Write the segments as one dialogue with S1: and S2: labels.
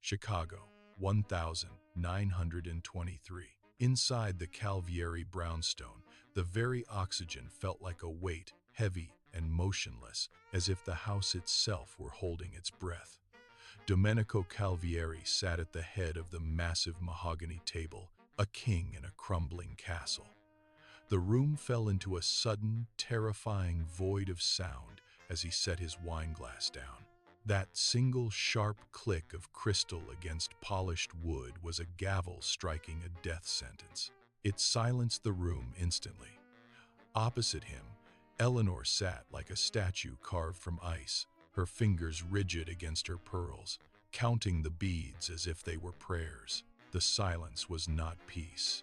S1: Chicago, 1923. Inside the Calvieri brownstone, the very oxygen felt like a weight, heavy and motionless, as if the house itself were holding its breath. Domenico Calvieri sat at the head of the massive mahogany table, a king in a crumbling castle. The room fell into a sudden, terrifying void of sound as he set his wineglass down. That single sharp click of crystal against polished wood was a gavel striking a death sentence. It silenced the room instantly. Opposite him, Eleanor sat like a statue carved from ice, her fingers rigid against her pearls, counting the beads as if they were prayers. The silence was not peace.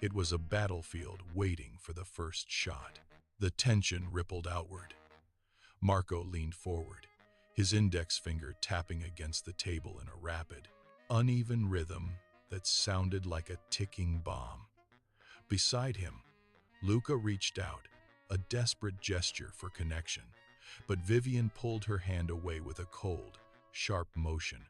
S1: It was a battlefield waiting for the first shot. The tension rippled outward. Marco leaned forward, his index finger tapping against the table in a rapid, uneven rhythm that sounded like a ticking bomb. Beside him, Luca reached out, a desperate gesture for connection, but Vivian pulled her hand away with a cold, sharp motion,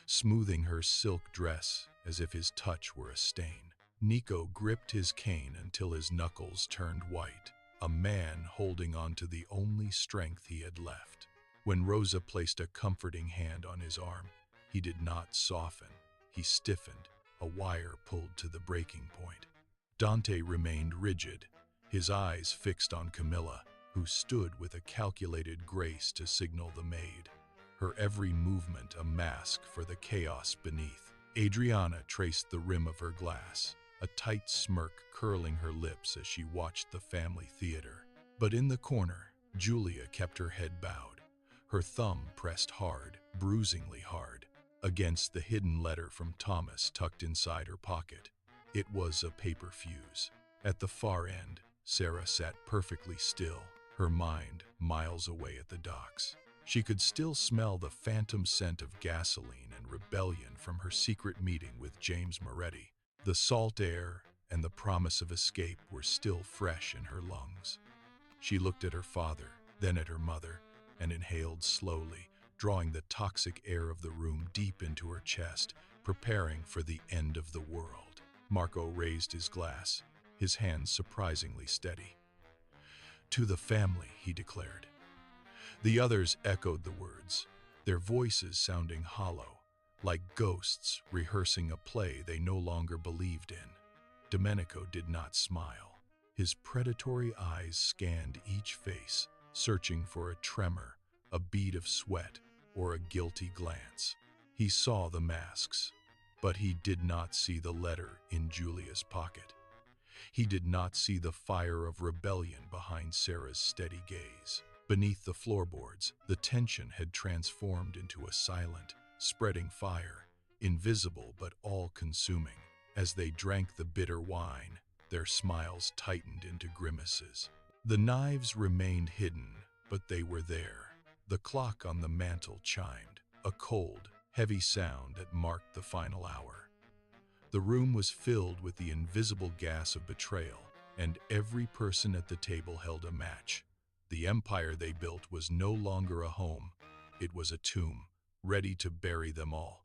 S1: smoothing her silk dress as if his touch were a stain. Nico gripped his cane until his knuckles turned white, a man holding on to the only strength he had left. When Rosa placed a comforting hand on his arm, he did not soften. He stiffened, a wire pulled to the breaking point. Dante remained rigid, his eyes fixed on Camilla, who stood with a calculated grace to signal the maid, her every movement a mask for the chaos beneath. Adriana traced the rim of her glass, a tight smirk curling her lips as she watched the family theater. But in the corner, Julia kept her head bowed, her thumb pressed hard, bruisingly hard, against the hidden letter from Thomas tucked inside her pocket. It was a paper fuse. At the far end, Sarah sat perfectly still, her mind miles away at the docks. She could still smell the phantom scent of gasoline and rebellion from her secret meeting with James Moretti. The salt air and the promise of escape were still fresh in her lungs. She looked at her father, then at her mother, and inhaled slowly, drawing the toxic air of the room deep into her chest, preparing for the end of the world. Marco raised his glass, his hands surprisingly steady. "To the family," he declared. The others echoed the words, their voices sounding hollow, like ghosts rehearsing a play they no longer believed in. Domenico did not smile. His predatory eyes scanned each face, searching for a tremor, a bead of sweat, or a guilty glance. He saw the masks, but he did not see the letter in Julia's pocket. He did not see the fire of rebellion behind Sarah's steady gaze. Beneath the floorboards, the tension had transformed into a silent, spreading fire, invisible but all-consuming. As they drank the bitter wine, their smiles tightened into grimaces. The knives remained hidden, but they were there. The clock on the mantel chimed, a cold, heavy sound that marked the final hour. The room was filled with the invisible gas of betrayal, and every person at the table held a match. The empire they built was no longer a home, it was a tomb, ready to bury them all.